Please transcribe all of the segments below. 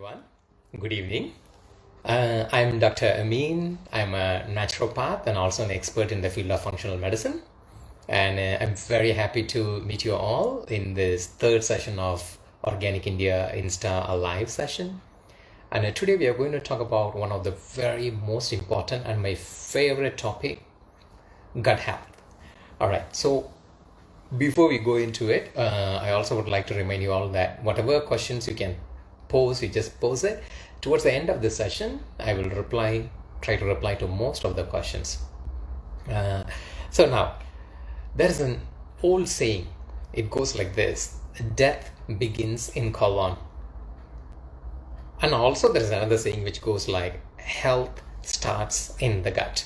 everyone. Good evening. I'm Dr. Ameen. I'm a naturopath and also an expert in the field of functional medicine. And I'm very happy to meet you all in this third session of Organic India InstaAlive session. And today we are going to talk about one of the very most important and my favorite topic, gut health. All right. So before we go into it, I also would like to remind you all that whatever questions you can pose, you just pose it. Towards the end of this session, I will try to reply to most of the questions. So now, there is an old saying. It goes like this: death begins in colon. And also there is another saying which goes like, health starts in the gut.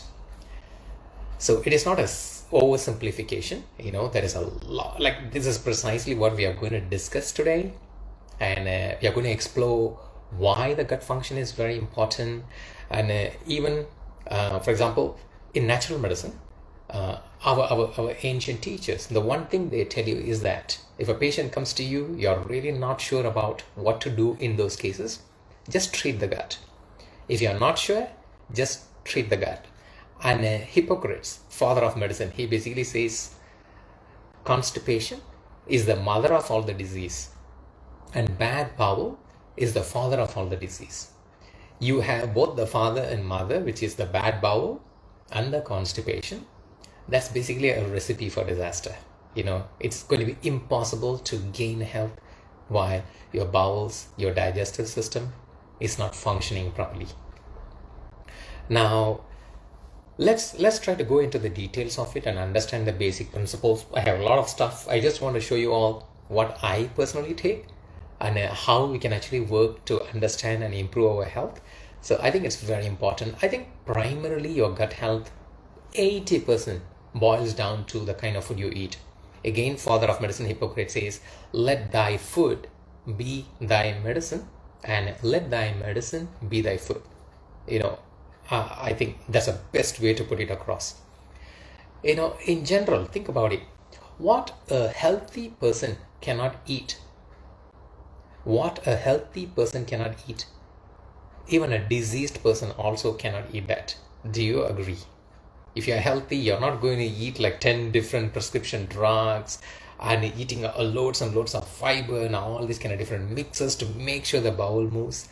So it is not a oversimplification. There is a lot, like this is precisely what we are going to discuss today. And we are going to explore why the gut function is very important. And even, for example, in natural medicine, our ancient teachers, the one thing they tell you is that if a patient comes to you, you're really not sure about what to do in those cases, just treat the gut. If you're not sure, just treat the gut. And Hippocrates, father of medicine, he basically says constipation is the mother of all the disease, and bad bowel is the father of all the disease. You have both the father and mother, which is the bad bowel and the constipation. That's basically a recipe for disaster. It's going to be impossible to gain health while your bowels, your digestive system is not functioning properly. Now, let's try to go into the details of it and understand the basic principles. I have a lot of stuff. I just want to show you all what I personally take and how we can actually work to understand and improve our health. So I think it's very important. I think primarily your gut health, 80% boils down to the kind of food you eat. Again, father of medicine Hippocrates says, let thy food be thy medicine and let thy medicine be thy food. I think that's the best way to put it across. In general, think about it. What a healthy person cannot eat. What a healthy person cannot eat. Even a diseased person also cannot eat that. Do you agree? If you're healthy, you're not going to eat like 10 different prescription drugs and eating loads and loads of fiber and all these kind of different mixes to make sure the bowel moves.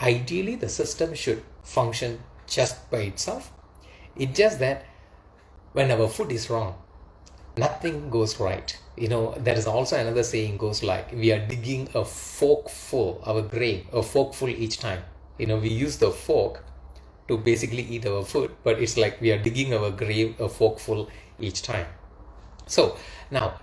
Ideally, the system should function just by itself. It's just that when our food is wrong, nothing goes right. There is also another saying goes like, we are digging a forkful, our grave, a forkful each time. We use the fork to basically eat our food, but it's like we are digging our grave a forkful each time. So now,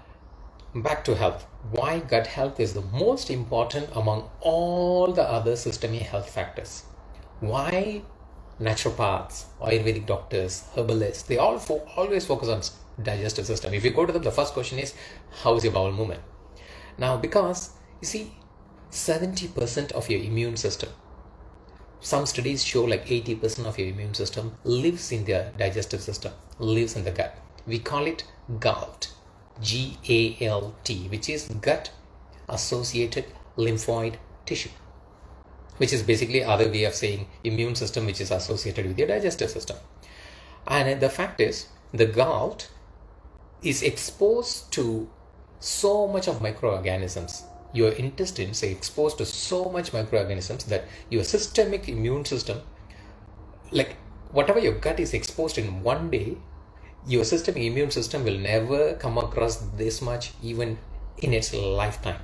back to health. Why gut health is the most important among all the other systemic health factors. Why naturopaths, Ayurvedic doctors, herbalists, they all always focus on digestive system. If you go to them, the first question is, how is your bowel movement? Now, because you see, 70% of your immune system, some studies show like 80% of your immune system lives in the digestive system, lives in the gut. We call it GALT, G-A-L-T, which is gut associated lymphoid tissue, which is basically other way of saying immune system, which is associated with your digestive system. And the fact is, the GALT is exposed to so much of microorganisms. Your intestines are exposed to so much microorganisms that your systemic immune system, like whatever your gut is exposed in one day, your systemic immune system will never come across this much even in its lifetime.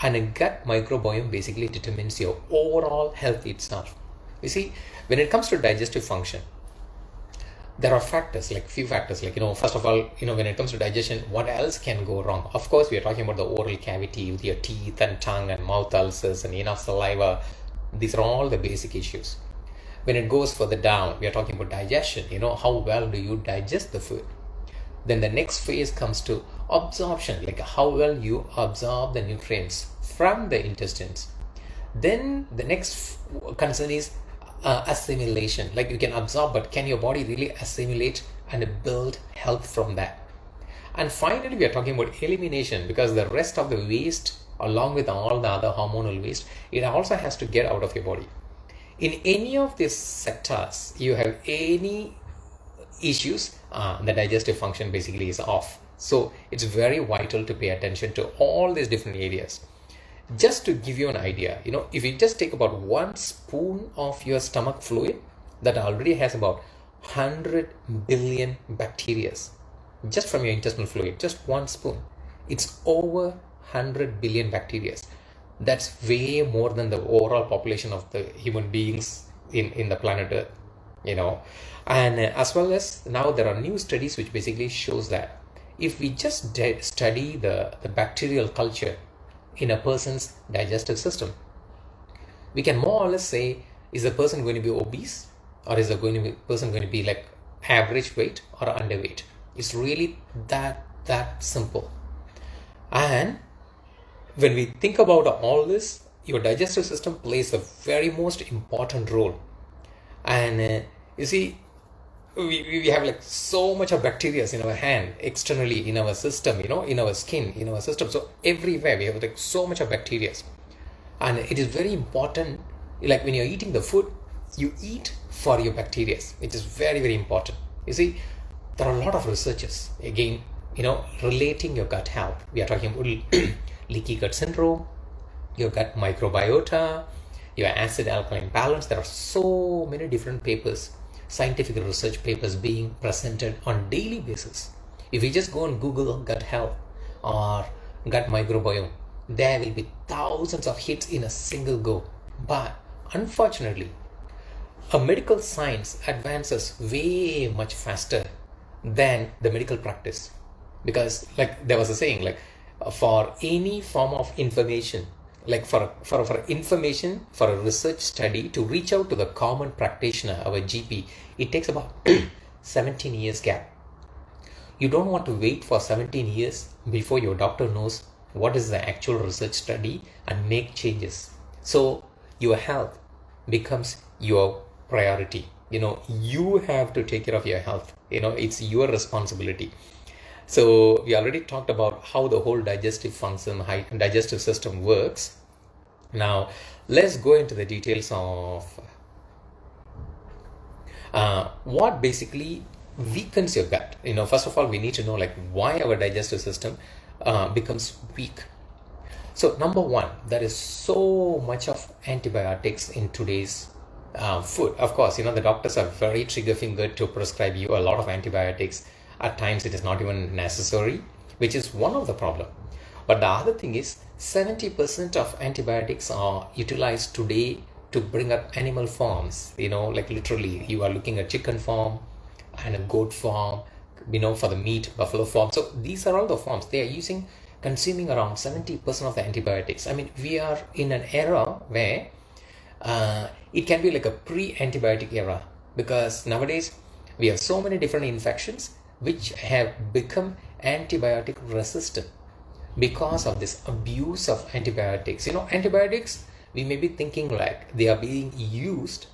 And a gut microbiome basically determines your overall health itself. You see, when it comes to digestive function, there are few factors, first of all, when it comes to digestion, what else can go wrong? Of course, we are talking about the oral cavity with your teeth and tongue and mouth ulcers and enough saliva. These are all the basic issues. When it goes further down, we are talking about digestion. How well do you digest the food? Then the next phase comes to absorption, like how well you absorb the nutrients from the intestines. Then the next concern is assimilation. Like you can absorb, but can your body really assimilate and build health from that? And finally, we are talking about elimination, because the rest of the waste along with all the other hormonal waste, it also has to get out of your body. In any of these sectors, you have any issues, the digestive function basically is off. So it's very vital to pay attention to all these different areas. Just to give you an idea, if you just take about 1 spoon of your stomach fluid, that already has about 100 billion bacteria just from your intestinal fluid. Just 1 spoon, it's over 100 billion bacteria. That's way more than the overall population of the human beings in the planet Earth, and as well as now there are new studies which basically shows that if we just study the bacterial culture in a person's digestive system, we can more or less say, is the person going to be obese, or is the person going to be like average weight or underweight? It's really that simple. And when we think about all this, your digestive system plays a very most important role. And you see, we have like so much of bacteria in our hand, externally in our system, in our skin, in our system. So everywhere we have like so much of bacteria. And it is very important, like when you're eating the food, you eat for your bacteria, which is very, very important. You see, there are a lot of researches, again, relating your gut health. We are talking about leaky gut syndrome, your gut microbiota, your acid alkaline balance. There are so many different papers, scientific research papers being presented on daily basis. If you just go and Google gut health or gut microbiome, there will be thousands of hits in a single go. But unfortunately, a medical science advances way much faster than the medical practice, because like there was a saying, like for any form of information, like for information, for a research study to reach out to the common practitioner, our GP, it takes about 17 years gap. You don't want to wait for 17 years before your doctor knows what is the actual research study and make changes. So your health becomes your priority. You have to take care of your health. It's your responsibility. So we already talked about how the whole digestive system works. Now let's go into the details of what basically weakens your gut. First of all, we need to know like why our digestive system becomes weak. So number one, there is so much of antibiotics in today's food. Of course, the doctors are very trigger-fingered to prescribe you a lot of antibiotics. At times it is not even necessary, which is one of the problem. But the other thing is 70% of antibiotics are utilized today to bring up animal forms. Like literally you are looking at chicken form and a goat form, for the meat, buffalo form. So these are all the forms they are consuming around 70% of the antibiotics. I mean, we are in an era where it can be like a pre-antibiotic era, because nowadays we have so many different infections which have become antibiotic resistant because of this abuse of antibiotics. Antibiotics, we may be thinking like they are being used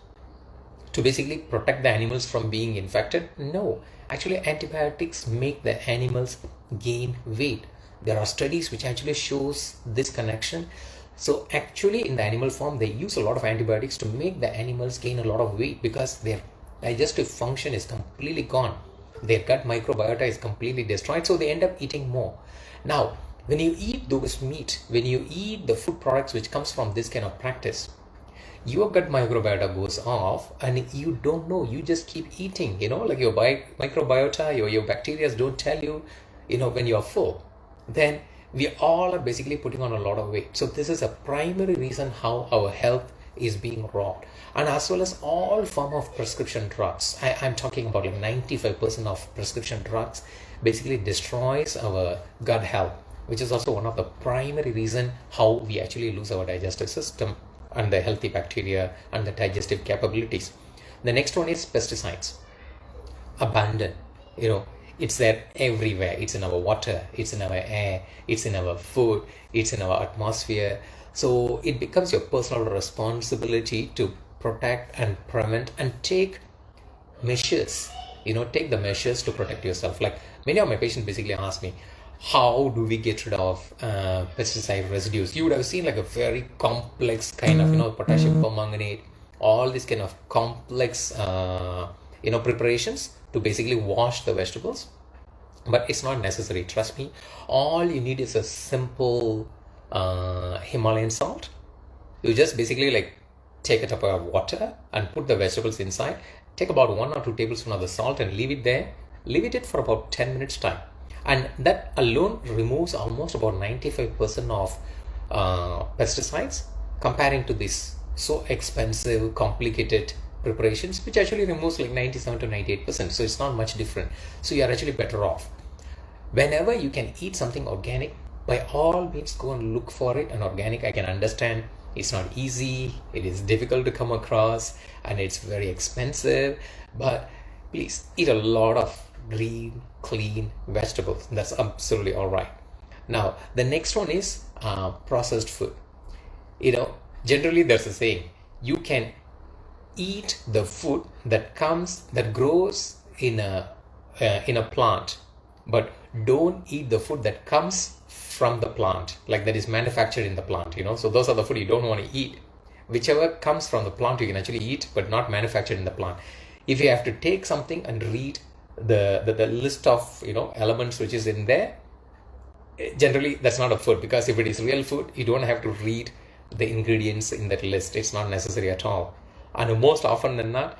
to basically protect the animals from being infected. No, actually antibiotics make the animals gain weight. There are studies which actually shows this connection. So actually in the animal form, they use a lot of antibiotics to make the animals gain a lot of weight, because their digestive function is completely gone. Their gut microbiota is completely destroyed, so they end up eating more. Now, when you eat those meat, when you eat the food products which comes from this kind of practice, your gut microbiota goes off and you don't know, you just keep eating, like your microbiota, your bacteria don't tell you, when you're full. Then we all are basically putting on a lot of weight. So this is a primary reason how our health is being robbed. And as well as all form of prescription drugs. I'm talking about like 95% of prescription drugs basically destroys our gut health, which is also one of the primary reason how we actually lose our digestive system and the healthy bacteria and the digestive capabilities. The next one is pesticides. Abundant, it's there everywhere. It's in our water, it's in our air, it's in our food, it's in our atmosphere. So it becomes your personal responsibility to protect and prevent and take measures, take the measures to protect yourself. Like many of my patients basically ask me, how do we get rid of pesticide residues? You would have seen like a very complex kind of, potassium permanganate, all these kind of complex, preparations to basically wash the vegetables. But it's not necessary, trust me. All you need is a simple Himalayan salt. You just basically like take a cup of water and put the vegetables inside. Take about 1 or 2 tablespoons of the salt and leave it there. Leave it for about 10 minutes time. And that alone removes almost about 95% of pesticides, comparing to this so expensive, complicated preparations, which actually removes like 97 to 98%. So it's not much different. So you are actually better off. Whenever you can eat something organic, by all means go and look for it. And organic, I can understand it's not easy, it is difficult to come across, and it's very expensive. But please eat a lot of green, clean vegetables. That's absolutely all right. Now, the next one is processed food. Generally there's a saying, you can eat the food that grows in a plant, but don't eat the food that comes from the plant, like that is manufactured in the plant. So those are the food you don't want to eat. Whichever comes from the plant you can actually eat, but not manufactured in the plant. If you have to take something and read the list of elements which is in there, generally that's not a food, because if it is real food, you don't have to read the ingredients in that list. It's not necessary at all. And most often than not,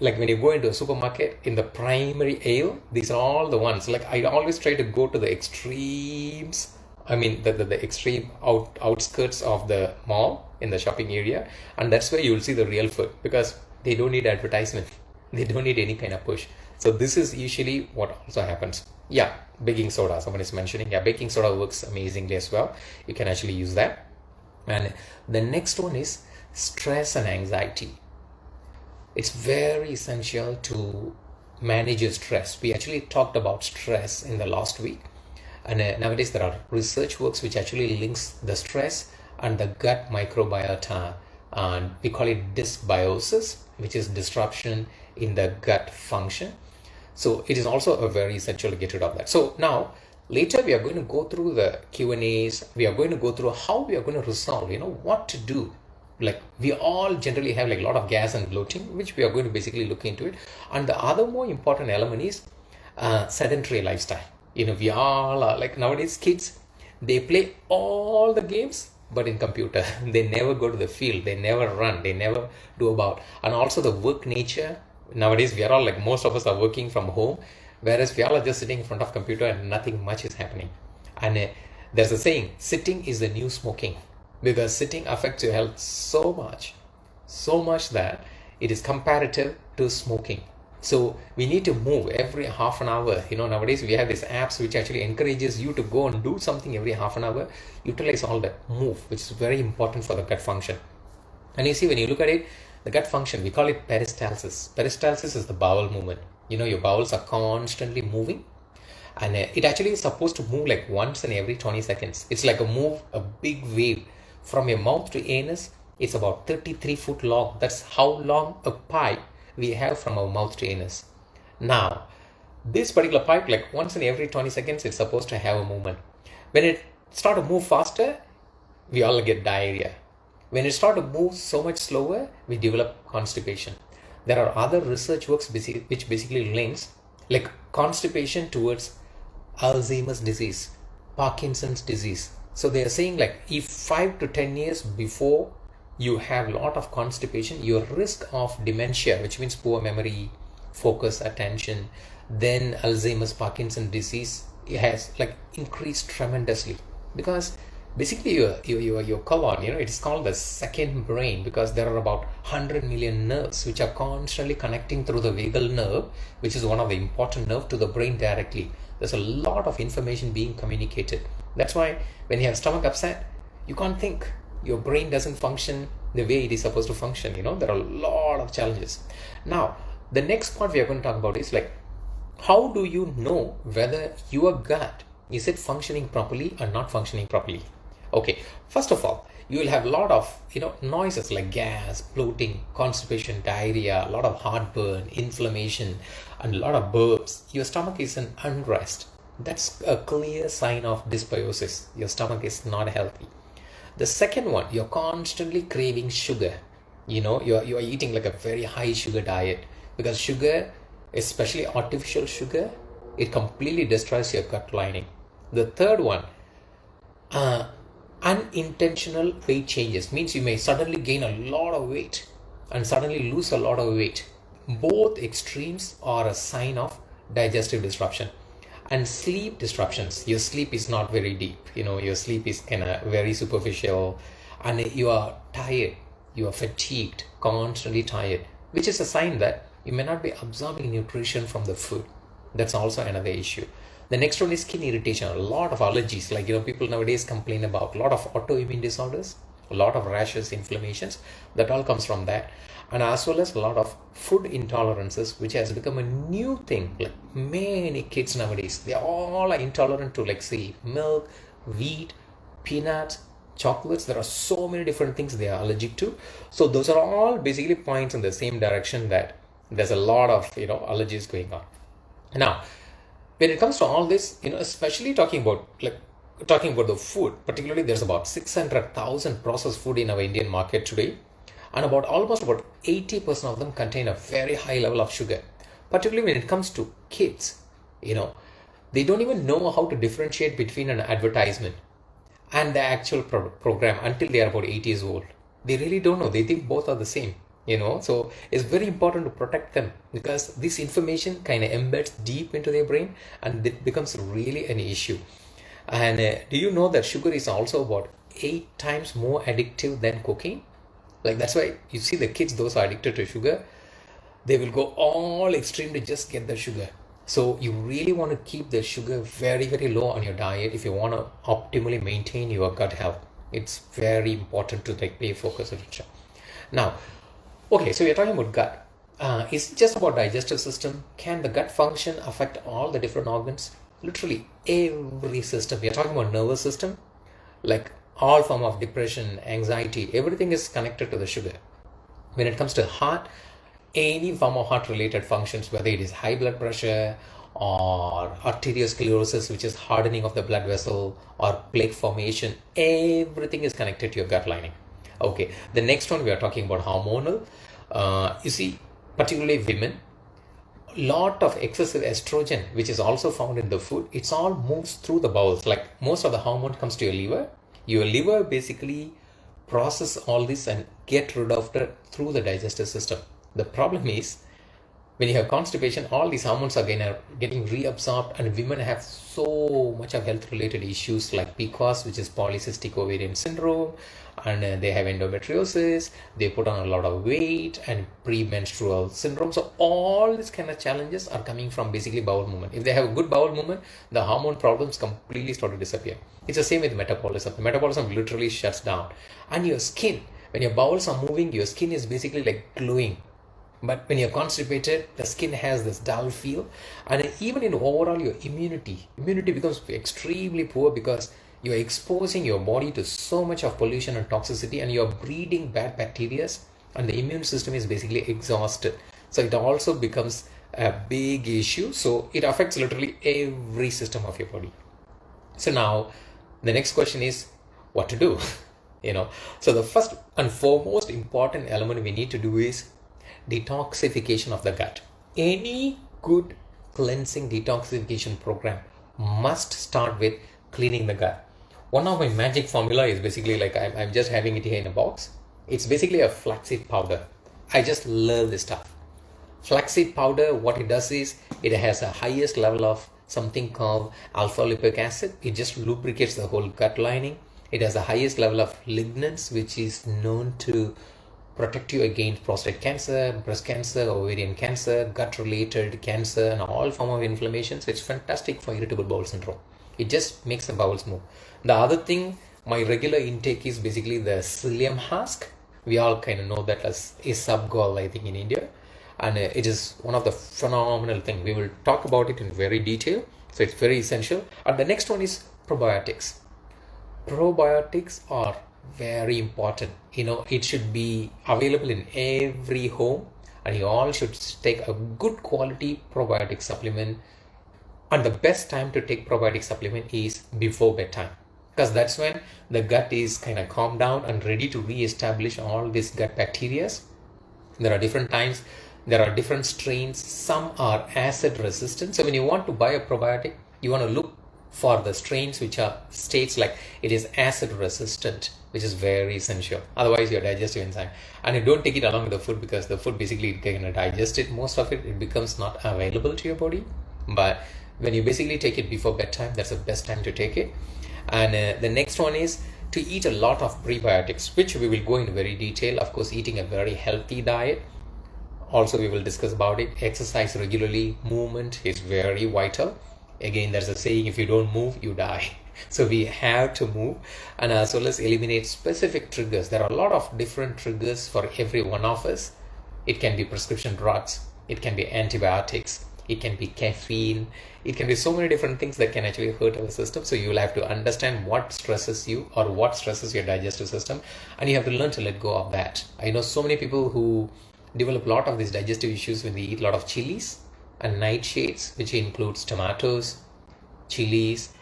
like when you go into a supermarket, in the primary aisle, these are all the ones. Like I always try to go to the extremes. I mean the extreme outskirts of the mall, in the shopping area, and that's where you will see the real food, because they don't need advertisement. They don't need any kind of push. So this is usually what also happens. Yeah, baking soda, someone is mentioning. Yeah, baking soda works amazingly as well. You can actually use that. And the next one is stress and anxiety. It's very essential to manage your stress. We actually talked about stress in the last week. And nowadays there are research works which actually links the stress and the gut microbiota, and we call it dysbiosis, which is disruption in the gut function. So it is also a very essential to get rid of that. So now later we are going to go through the Q&As. We are going to go through how we are going to resolve, what to do. Like we all generally have like a lot of gas and bloating, which we are going to basically look into it. And the other more important element is sedentary lifestyle. We all are like, nowadays kids, they play all the games, but in computer. They never go to the field, they never run, they never do about. And also the work nature. Nowadays we are all like, most of us are working from home, whereas we all are just sitting in front of computer and nothing much is happening. And there's a saying, sitting is the new smoking, because sitting affects your health so much that it is comparative to smoking. So we need to move every half an hour. Nowadays we have these apps which actually encourages you to go and do something every half an hour. Utilize all that, move, which is very important for the gut function. And you see, when you look at it, the gut function, we call it peristalsis. Peristalsis is the bowel movement. Your bowels are constantly moving, and it actually is supposed to move like once in every 20 seconds. It's like a big wave from your mouth to anus. It's about 33 foot long. That's how long a pipe we have from our mouth to anus. Now, this particular pipe, like once in every 20 seconds, it's supposed to have a movement. When it start to move faster, we all get diarrhea. When it start to move so much slower, we develop constipation. There are other research works which basically links like constipation towards Alzheimer's disease, Parkinson's disease. So they are saying like if 5 to 10 years before you have a lot of constipation, your risk of dementia, which means poor memory, focus, attention, then Alzheimer's, Parkinson's disease, it has like increased tremendously, because basically your colon, it is called the second brain, because there are about 100 million nerves which are constantly connecting through the vagal nerve, which is one of the important nerve, to the brain directly. There's a lot of information being communicated. That's why when you have stomach upset, you can't think. Your brain doesn't function the way it is supposed to function. There are a lot of challenges. Now, the next part we are going to talk about is like, how do you know whether your gut is it functioning properly or not functioning properly? Okay, first of all, you will have a lot of noises like gas, bloating, constipation, diarrhea, a lot of heartburn, inflammation, and a lot of burps. Your stomach is in unrest. That's a clear sign of dysbiosis. Your stomach is not healthy. The second one, you're constantly craving sugar. You're eating like a very high sugar diet, because sugar, especially artificial sugar, it completely destroys your gut lining. The third one, unintentional weight changes, means you may suddenly gain a lot of weight and suddenly lose a lot of weight. Both extremes are a sign of digestive disruption. And sleep disruptions, your sleep is not very deep, your sleep is kind of very superficial, and you are tired, you are fatigued, constantly tired, which is a sign that you may not be absorbing nutrition from the food. That's also another issue. The next one is skin irritation. A lot of allergies, like people nowadays complain about a lot of autoimmune disorders, a lot of rashes, inflammations. That all comes from that. And as well as a lot of food intolerances, which has become a new thing. Like many kids nowadays, they all are intolerant to, like, say, milk, wheat, peanuts, chocolates. There are so many different things they are allergic to. So those are all basically points in the same direction that there's a lot of allergies going on. Now, when it comes to all this, especially talking about the food, particularly there's about 600,000 processed food in our Indian market today, and almost about 80% of them contain a very high level of sugar. Particularly when it comes to kids, they don't even know how to differentiate between an advertisement and the actual program until they are about 8 years old. They really don't know. They think both are the same. So it's very important to protect them, because this information kind of embeds deep into their brain and it becomes really an issue. And do you know that sugar is also about 8 times more addictive than cocaine? Like, that's why you see the kids, those are addicted to sugar, they will go all extreme to just get the sugar. So you really want to keep the sugar very, very low on your diet if you want to optimally maintain your gut health. It's very important to pay focus attention. Now, okay, so we're talking about gut. Is it just about digestive system? Can the gut function affect all the different organs? Literally every system. We're talking about nervous system, like all form of depression, anxiety, everything is connected to the sugar. When it comes to heart, any form of heart related functions, whether it is high blood pressure or arteriosclerosis, which is hardening of the blood vessel, or plaque formation, everything is connected to your gut lining. Okay, the next one we are talking about hormonal. You see, particularly women, lot of excessive estrogen, which is also found in the food, it's all moves through the bowels. Like, most of the hormone comes to your liver. Your liver basically process all this and get rid of it through the digestive system. The problem is, when you have constipation, all these hormones are getting reabsorbed, and women have so much of health related issues like PCOS, which is polycystic ovarian syndrome, and they have endometriosis, they put on a lot of weight, and premenstrual syndrome. So all these kind of challenges are coming from basically bowel movement. If they have a good bowel movement, the hormone problems completely start to disappear. It's the same with metabolism. The metabolism literally shuts down. And your skin, when your bowels are moving, your skin is basically like glowing. But when you're constipated, the skin has this dull feel, and even in overall your immunity becomes extremely poor, because you're exposing your body to so much of pollution and toxicity, and you're breeding bad bacteria, and the immune system is basically exhausted. So it also becomes a big issue. So it affects literally every system of your body. So now the next question is what to do. So the first and foremost important element we need to do is detoxification of the gut. Any good cleansing detoxification program must start with cleaning the gut. One of my magic formula is basically, like, I'm just having it here in a box. It's basically a flaxseed powder. I just love this stuff. Flaxseed powder, what it does is, it has a highest level of something called alpha lipoic acid. It just lubricates the whole gut lining. It has the highest level of lignans, which is known to protect you against prostate cancer, breast cancer, ovarian cancer, gut-related cancer, and all form of inflammation. So it's fantastic for irritable bowel syndrome. It just makes the bowels move. The other thing, my regular intake is basically the psyllium husk. We all kind of know that as isabgol, I think, in India. And it is one of the phenomenal things. We will talk about it in very detail. So it's very essential. And the next one is probiotics. Probiotics are very important. It should be available in every home, and you all should take a good quality probiotic supplement And the best time to take probiotic supplement is before bedtime, because that's when the gut is kind of calmed down and ready to re-establish all these gut bacteria. There are different times, there are different strains. Some are acid resistant. So when you want to buy a probiotic, you want to look for the strains which are states like it is acid resistant, which is very essential. Otherwise, your digestive enzyme, and you don't take it along with the food, because the food basically can digest it. Most of it becomes not available to your body. But when you basically take it before bedtime, that's the best time to take it. And the next one is to eat a lot of prebiotics, which we will go into very detail. Of course, eating a very healthy diet. Also, we will discuss about it. Exercise regularly. Movement is very vital. Again, there's a saying, if you don't move, you die. So we have to move, and as well as eliminate specific triggers. There are a lot of different triggers for every one of us. It can be prescription drugs, it can be antibiotics, it can be caffeine, it can be so many different things that can actually hurt our system. So you will have to understand what stresses you or what stresses your digestive system, and you have to learn to let go of that. I know so many people who develop a lot of these digestive issues when they eat a lot of chilies and nightshades, which includes tomatoes, chilies,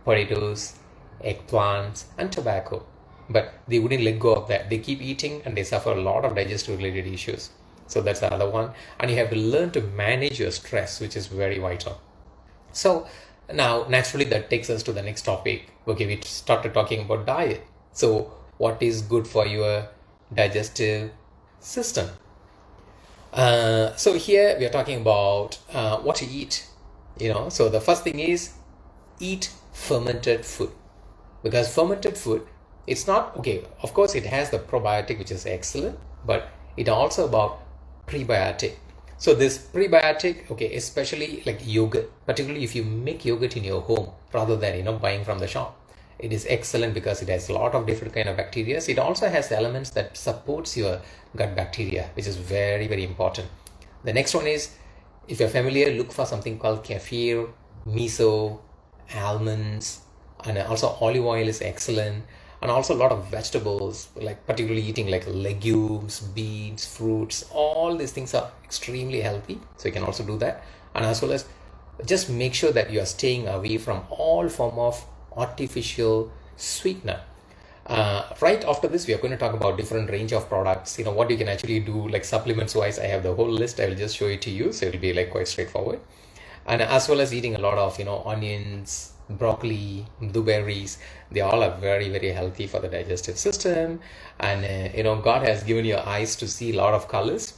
potatoes, eggplants, and tobacco. But they wouldn't let go of that. They keep eating and they suffer a lot of digestive related issues. So that's the other one. And you have to learn to manage your stress, which is very vital. So now naturally that takes us to the next topic. Okay, we started talking about diet. So what is good for your digestive system? So here we are talking about what to eat. So the first thing is eat fermented food, because fermented food, it's not okay. Of course, it has the probiotic, which is excellent, but it also about prebiotic. So this prebiotic, okay, especially like yogurt, particularly if you make yogurt in your home rather than buying from the shop, it is excellent because it has a lot of different kind of bacteria. It also has elements that supports your gut bacteria, which is very, very important. The next one is, if you're familiar, look for something called kefir, miso, almonds, and also olive oil is excellent. And also a lot of vegetables, like particularly eating like legumes, beans, fruits, all these things are extremely healthy. So you can also do that. And as well as just make sure that you are staying away from all form of artificial sweetener. Right after this, we are going to talk about different range of products, what you can actually do, like supplements wise. I have the whole list. I will just show it to you, so it will be like quite straightforward. And as well as eating a lot of onions, broccoli, blueberries, they all are very, very healthy for the digestive system. And God has given you eyes to see a lot of colors,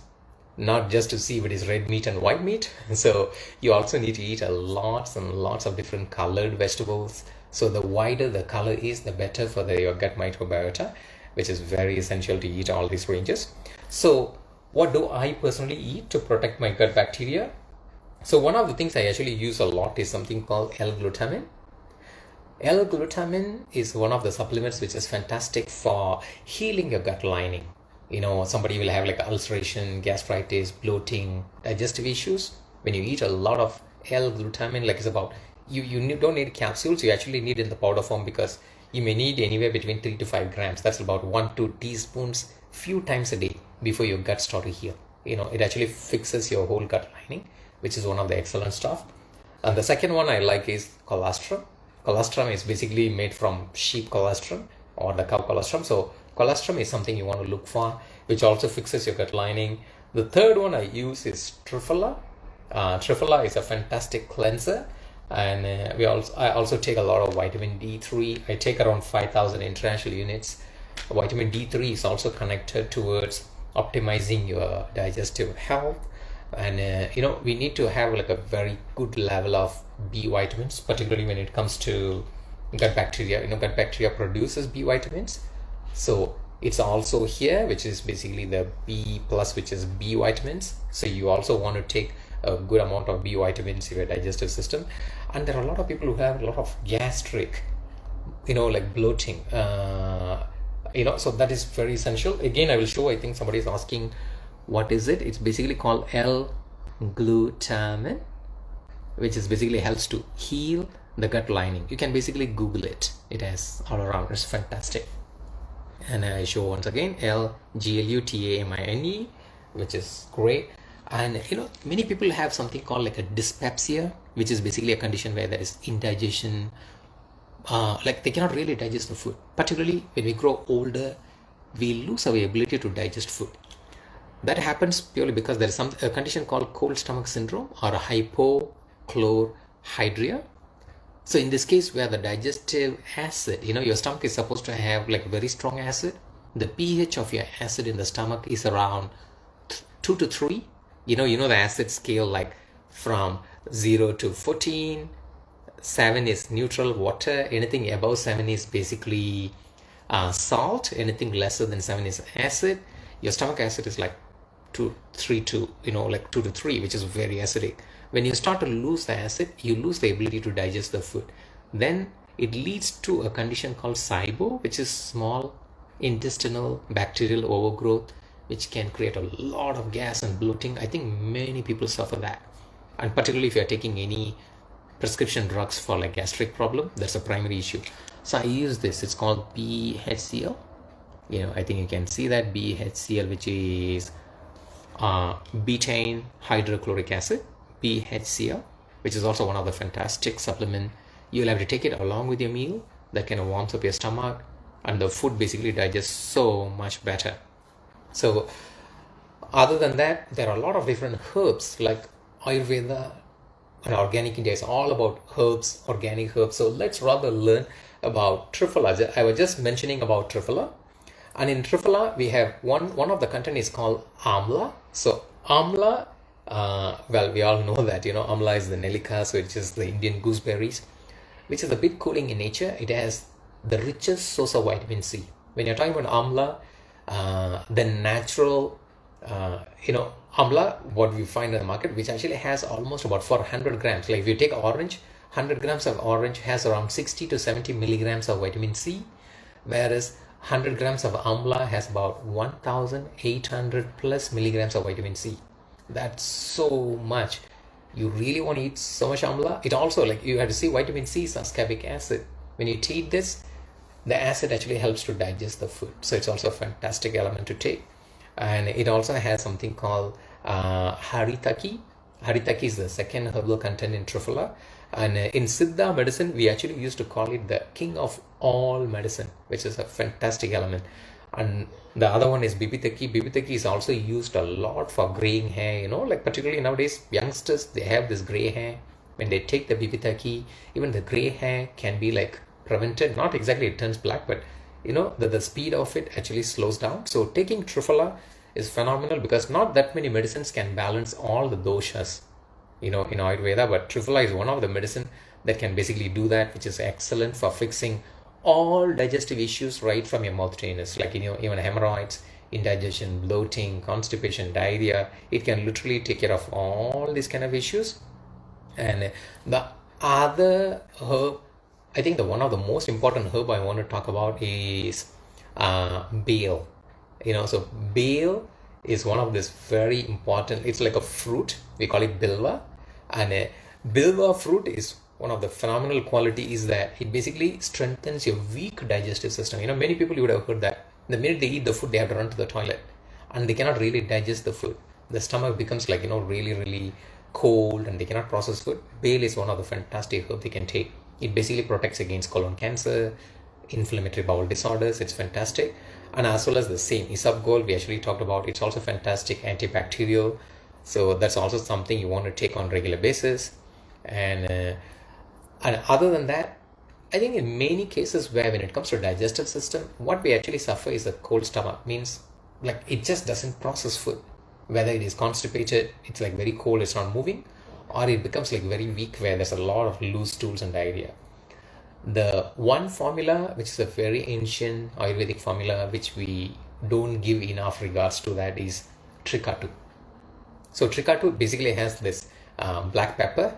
not just to see what is red meat and white meat. So you also need to eat lots and lots of different colored vegetables. So the wider the color is, the better for your gut microbiota, which is very essential to eat all these ranges. So what do I personally eat to protect my gut bacteria? So one of the things I actually use a lot is something called L-glutamine. L-glutamine is one of the supplements which is fantastic for healing your gut lining. Somebody will have like ulceration, gastritis, bloating, digestive issues. When you eat a lot of L-glutamine, like it's about, you don't need capsules, you actually need in the powder form, because you may need anywhere between 3 to 5 grams. That's about 1-2 teaspoons few times a day before your gut start to heal. It actually fixes your whole gut lining, which is one of the excellent stuff. And the second one I like is colostrum. Colostrum is basically made from sheep colostrum or the cow colostrum. So colostrum is something you want to look for, which also fixes your gut lining. The third one I use is Triphala. Triphala is a fantastic cleanser. And I also take a lot of vitamin D3. I take around 5,000 international units. Vitamin D3 is also connected towards optimizing your digestive health. And we need to have like a very good level of B vitamins, particularly when it comes to gut bacteria. Gut bacteria produces B vitamins, so it's also here, which is basically the B plus, which is B vitamins. So you also want to take a good amount of B vitamins in your digestive system. And there are a lot of people who have a lot of gastric, like bloating, so that is very essential. Again, I will show, I think somebody is asking, what is it? It's basically called L-glutamine, which is basically helps to heal the gut lining. You can basically Google it. It has all around. It's fantastic. And I show once again L-glutamine, which is great. And many people have something called like a dyspepsia, which is basically a condition where there is indigestion. Like they cannot really digest the food. Particularly when we grow older, we lose our ability to digest food. That happens purely because there is a condition called cold stomach syndrome or hypochlorhydria. So in this case, where the digestive acid, your stomach is supposed to have like very strong acid. The pH of your acid in the stomach is around 2 to 3. You know the acid scale, like from 0 to 14. 7 is neutral water. Anything above 7 is basically salt. Anything lesser than 7 is acid. Your stomach acid is like 2 to 3, which is very acidic. When you start to lose the acid, you lose the ability to digest the food. Then it leads to a condition called SIBO, which is small intestinal bacterial overgrowth, which can create a lot of gas and bloating. I think many people suffer that. And particularly if you're taking any prescription drugs for like gastric problem, that's a primary issue. So I use this. It's called BHCl. I think you can see that BHCl, which is betaine hydrochloric acid, BHCl, which is also one of the fantastic supplement. You'll have to take it along with your meal. That kind of warms up your stomach, and the food basically digests so much better. So other than that, there are a lot of different herbs like Ayurveda and Organic India is all about herbs, organic herbs. So let's rather learn about Triphala. I was just mentioning about Triphala. And in Triphala, we have one of the content is called Amla. So Amla, well, we all know that, Amla is the Nelica, so it's just the Indian gooseberries, which is a bit cooling in nature. It has the richest source of vitamin C. When you're talking about Amla, the natural, Amla, what we find in the market, which actually has almost about 400 grams. Like if you take orange, 100 grams of orange has around 60 to 70 milligrams of vitamin C, whereas 100 grams of Amla has about 1,800 plus milligrams of vitamin C. That's so much. You really want to eat so much Amla? It also, like, you have to see vitamin C is ascorbic acid. When you eat this, the acid actually helps to digest the food. So it's also a fantastic element to take. And it also has something called Haritaki. Haritaki is the second herbal content in Triphala. And in Siddha medicine, we actually used to call it the king of all medicine, which is a fantastic element. And the other one is Bibitaki. Bibitaki is also used a lot for graying hair, like particularly nowadays, youngsters, they have this gray hair. When they take the Bibitaki, even the gray hair can be like prevented. Not exactly it turns black, but the speed of it actually slows down. So taking Triphala is phenomenal because not that many medicines can balance all the doshas, in Ayurveda, but Triphala is one of the medicine that can basically do that, which is excellent for fixing all digestive issues right from your mouth to anus, like even hemorrhoids, indigestion, bloating, constipation, diarrhea. It can literally take care of all these kind of issues. And the other herb, I think one of the most important herb I want to talk about is bale. So bale is one of this very important, it's like a fruit, we call it bilva. And bilva fruit is one of the phenomenal quality is that it basically strengthens your weak digestive system. Many people, you would have heard that the minute they eat the food, they have to run to the toilet and they cannot really digest the food. The stomach becomes like, really, really cold and they cannot process food. Bale is one of the fantastic herbs they can take. It basically protects against colon cancer, inflammatory bowel disorders. It's fantastic. And as well as the same isabgol we actually talked about, it's also fantastic antibacterial. So that's also something you want to take on regular basis. And other than that, I think in many cases where when it comes to digestive system, what we actually suffer is a cold stomach. Means like it just doesn't process food. Whether it is constipated, it's like very cold, it's not moving, or it becomes like very weak where there's a lot of loose stools and diarrhea. The one formula, which is a very ancient Ayurvedic formula, which we don't give enough regards to, that is Trikatu. So Trikatu basically has this black pepper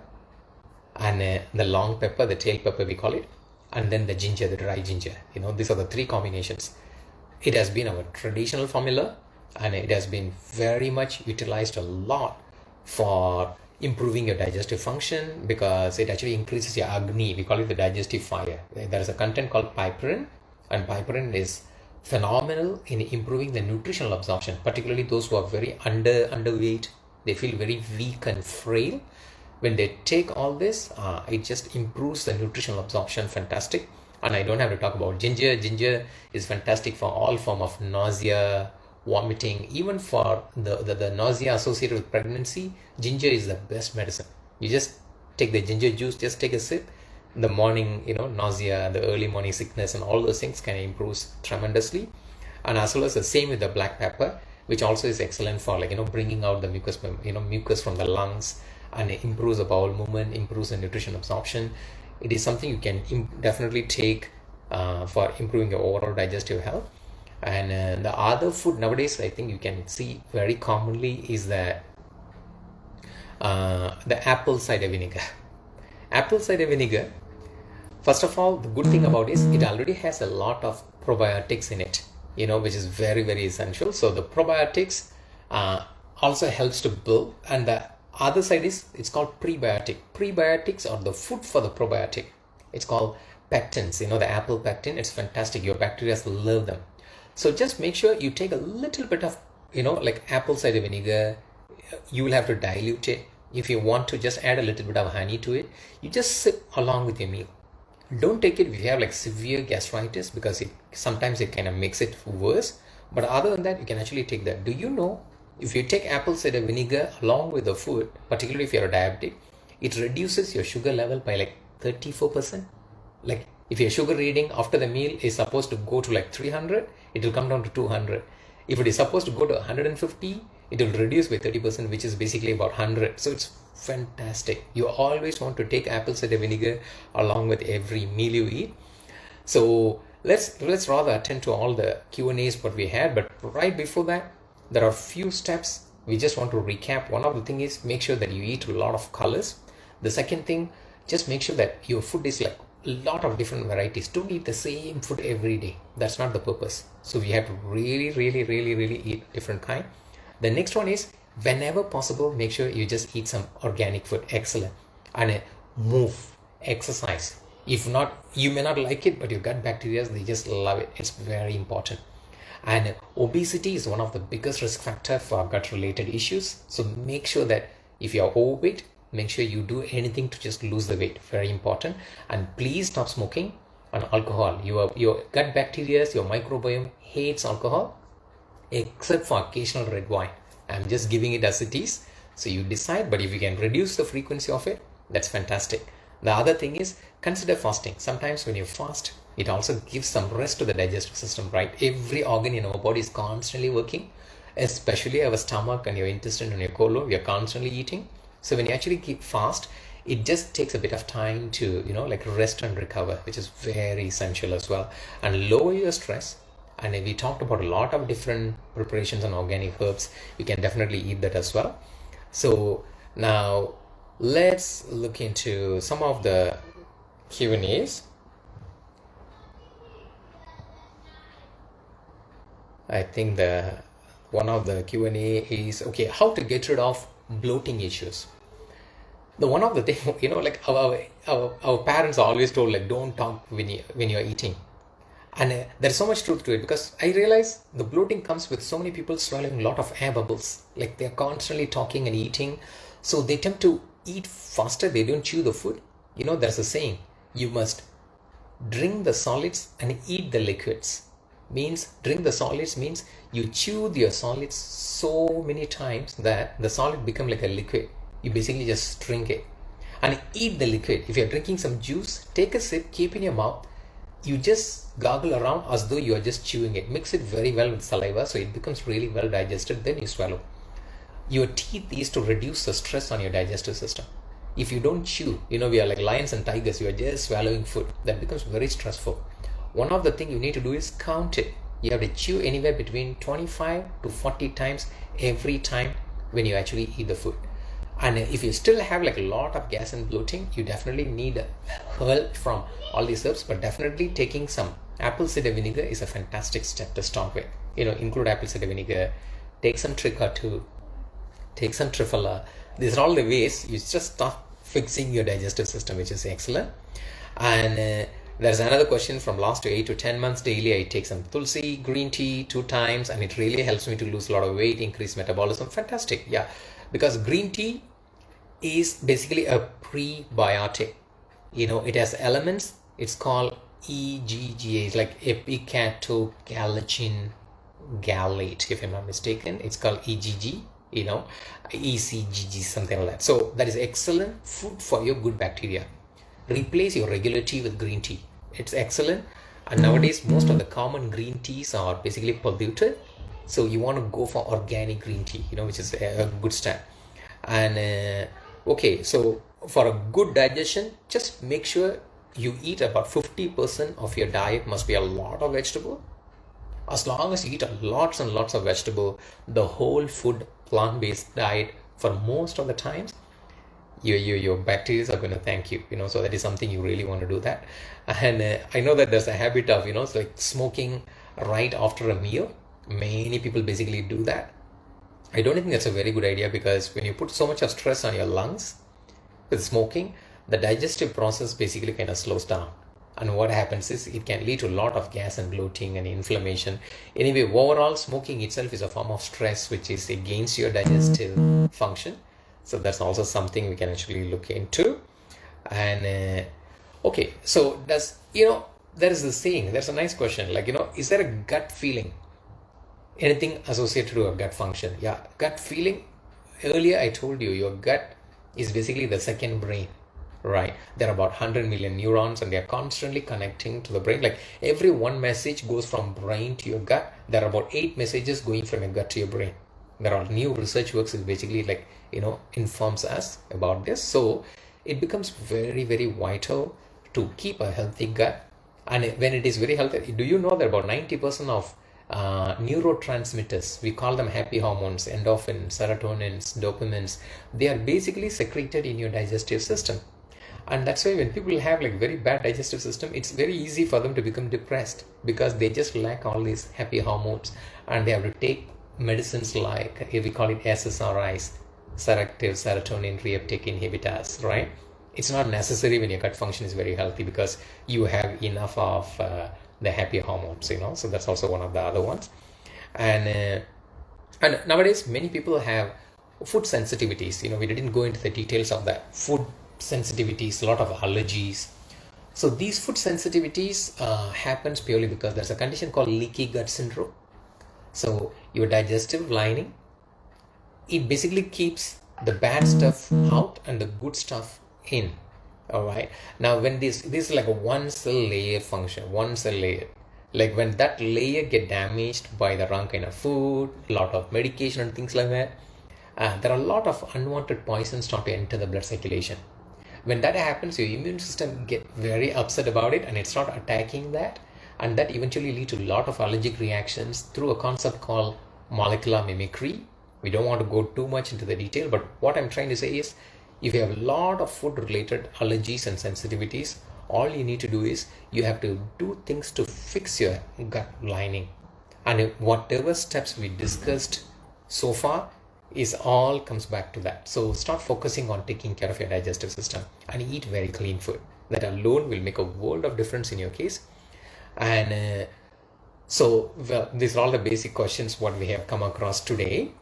and the long pepper, the tail pepper we call it, and then the ginger, the dry ginger. These are the three combinations. It has been our traditional formula and it has been very much utilized a lot for improving your digestive function because it actually increases your agni. We call it the digestive fire. There is a content called piperine, and piperine is phenomenal in improving the nutritional absorption, particularly those who are very underweight, they feel very weak and frail. When they take all this, it just improves the nutritional absorption. Fantastic. And I don't have to talk about ginger. Ginger is fantastic for all form of nausea, vomiting, even for the nausea associated with pregnancy. Ginger is the best medicine. You just take the ginger juice, just take a sip. The morning, nausea, the early morning sickness, and all those things can improve tremendously. And as well as the same with the black pepper, which also is excellent for bringing out the mucus from the lungs, and it improves the bowel movement, improves the nutrition absorption. It is something you can definitely take for improving your overall digestive health. And the other food nowadays, I think you can see very commonly is the apple cider vinegar. Apple cider vinegar, first of all, the good thing about it is it already has a lot of probiotics in it, which is very, very essential. So the probiotics also helps to build, and the other side is it's called prebiotic. Prebiotics are the food for the probiotic. It's called pectins, the apple pectin. It's fantastic. Your bacteria love them. So just make sure you take a little bit of, like apple cider vinegar. You will have to dilute it. If you want to just add a little bit of honey to it, you just sip along with your meal. Don't take it if you have like severe gastritis, because sometimes it kind of makes it worse. But other than that, you can actually take that. Do you know, if you take apple cider vinegar along with the food, particularly if you're a diabetic, it reduces your sugar level by like 34%. Like if your sugar reading after the meal is supposed to go to like 300, it will come down to 200. If it is supposed to go to 150, it will reduce by 30%, which is basically about 100. So it's fantastic. You always want to take apple cider vinegar along with every meal you eat. So let's rather attend to all the Q&As what we had. But right before that, there are few steps we just want to recap. One of the thing is make sure that you eat a lot of colors. The second thing, just make sure that your food is like a lot of different varieties. Don't eat the same food every day. That's not the purpose. So we have to really eat different kind. The next one is, whenever possible, make sure you just eat some organic food. Excellent. And move, exercise. If not, you may not like it, but your gut bacteria, they just love it. It's very important. And obesity is one of the biggest risk factor for gut related issues. So make sure that if you're overweight, make sure you do anything to just lose the weight. Very important. And please stop smoking and alcohol. Your gut bacteria, your microbiome hates alcohol, except for occasional red wine. I'm just giving it as it is. So you decide, but if you can reduce the frequency of it, that's fantastic. The other thing is, consider fasting. Sometimes when you fast, it also gives some rest to the digestive system, right? Every organ in our body is constantly working, especially our stomach and your intestine and your colon. We are constantly eating. So when you actually keep fast, it just takes a bit of time to, like rest and recover, which is very essential as well. And lower your stress. And we talked about a lot of different preparations on organic herbs. You can definitely eat that as well. So now let's look into some of the Q&As. I think one of the Q&A is, okay, how to get rid of bloating issues. The one of the thing, like our parents are always told, like, don't talk when you're eating. And there's so much truth to it, because I realize the bloating comes with so many people swallowing a lot of air bubbles. Like they're constantly talking and eating. So they tend to eat faster. They don't chew the food. There's a saying, you must drink the solids and eat the liquids. Means drink the solids means you chew your solids so many times that the solid become like a liquid. You basically just drink it. And eat the liquid. If you're drinking some juice, take a sip, keep in your mouth. You just gargle around as though you are just chewing it. Mix it very well with saliva so it becomes really well digested. Then you swallow. Your teeth is to reduce the stress on your digestive system. If you don't chew, we are like lions and tigers. You are just swallowing food. That becomes very stressful. One of the things you need to do is count it. You have to chew anywhere between 25 to 40 times every time when you actually eat the food. And if you still have like a lot of gas and bloating, you definitely need help from all these herbs. But definitely taking some apple cider vinegar is a fantastic step to start with. Include apple cider vinegar, take some Trikatu, take some Triphala. These are all the ways you just start fixing your digestive system, which is excellent. And There's another question from last to 8 to 10 months daily. I take some tulsi, green tea 2 times, and it really helps me to lose a lot of weight, increase metabolism. Fantastic. Yeah, because green tea is basically a prebiotic. It has elements. It's called EGGA. It's like epicatocalcin gallate, if I'm not mistaken. It's called EGG, ECGG, something like that. So that is excellent food for your good bacteria. Replace your regular tea with green tea. It's excellent. And nowadays, most of the common green teas are basically polluted. So you want to go for organic green tea, which is a good step. And okay, so for a good digestion, just make sure you eat about 50% of your diet must be a lot of vegetable. As long as you eat lots and lots of vegetable, the whole food plant-based diet for most of the times, your bacteria are going to thank you. So that is something you really want to do that. And I know that there's a habit of it's like smoking right after a meal. Many people basically do that. I don't think that's a very good idea, because when you put so much of stress on your lungs with smoking, the digestive process basically kind of slows down. And what happens is it can lead to a lot of gas and bloating and inflammation. Anyway, overall, smoking itself is a form of stress which is against your digestive function. So that's also something we can actually look into. And okay, so there is this saying, there's a nice question, like, is there a gut feeling? Anything associated to a gut function? Yeah, gut feeling. Earlier I told you your gut is basically the second brain. Right, there are about 100 million neurons, and they are constantly connecting to the brain. Like every one message goes from brain to your gut. There are about 8 messages going from your gut to your brain. There are new research works is basically like informs us about this. So it becomes very, very vital to keep a healthy gut. And when it is very healthy, do you know that about 90% of neurotransmitters, we call them happy hormones, endorphins, serotonins, dopamines, they are basically secreted in your digestive system. And that's why when people have like very bad digestive system, it's very easy for them to become depressed, because they just lack all these happy hormones, and they have to take medicines like, we call it SSRIs, selective serotonin reuptake inhibitors, right? It's not necessary when your gut function is very healthy, because you have enough of the happy hormones, so that's also one of the other ones. And nowadays many people have food sensitivities. We didn't go into the details of that. Food sensitivities, a lot of allergies. So these food sensitivities happens purely because there's a condition called leaky gut syndrome. So your digestive lining, it basically keeps the bad stuff out and the good stuff in. All right. Now, when this is like a one cell layer function, one cell layer, like when that layer get damaged by the wrong kind of food, a lot of medication and things like that, there are a lot of unwanted poisons start to enter the blood circulation. When that happens, your immune system get very upset about it, and it start attacking that, and that eventually lead to a lot of allergic reactions through a concept called molecular mimicry. We don't want to go too much into the detail, but what I'm trying to say is, if you have a lot of food related allergies and sensitivities, all you need to do is you have to do things to fix your gut lining. And whatever steps we discussed so far is all comes back to that. So start focusing on taking care of your digestive system and eat very clean food. That alone will make a world of difference in your case. And these are all the basic questions what we have come across today.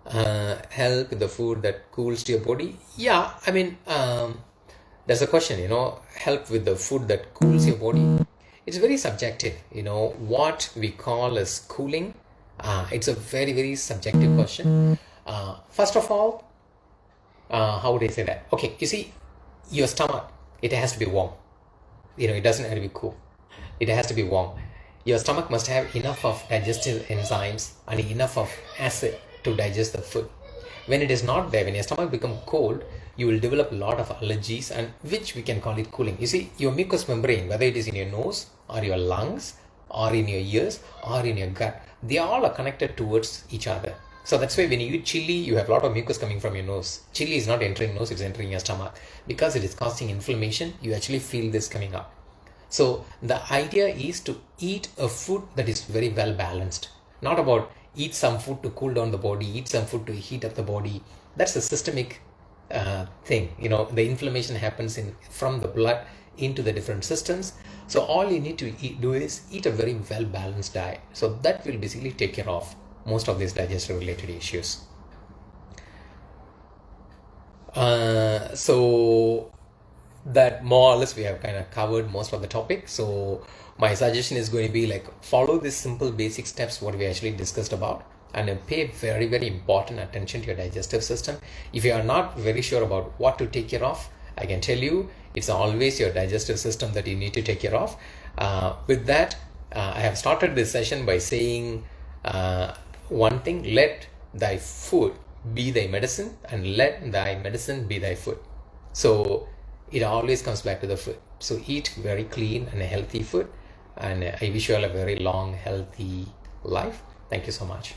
Help with the food that cools your body. Yeah, I mean, there's a question, help with the food that cools your body. It's very subjective, what we call as cooling. It's a very, very subjective question. First of all, how would I say that? Okay, you see, your stomach, it has to be warm. It doesn't have to be cool. It has to be warm. Your stomach must have enough of digestive enzymes and enough of acid to digest the food. When it is not there, when your stomach becomes cold, you will develop a lot of allergies, and which we can call it cooling. You see, your mucous membrane, whether it is in your nose or your lungs or in your ears or in your gut, they all are connected towards each other. So that's why when you eat chili, you have a lot of mucus coming from your nose. Chili is not entering nose, it's entering your stomach. Because it is causing inflammation, you actually feel this coming up. So the idea is to eat a food that is very well balanced. Not about eat some food to cool down the body, eat some food to heat up the body. That's a systemic thing. The inflammation happens from the blood into the different systems. So all you need to do is eat a very well balanced diet. So that will basically take care of most of these digestive related issues. So that more or less we have kind of covered most of the topic. So my suggestion is going to be like, follow these simple basic steps what we actually discussed about, and pay very, very important attention to your digestive system. If you are not very sure about what to take care of, I can tell you it's always your digestive system that you need to take care of. With that, I have started this session by saying one thing: let thy food be thy medicine, and let thy medicine be thy food. So it always comes back to the food. So eat very clean and healthy food, and I wish you all a very long, healthy life. Thank you so much.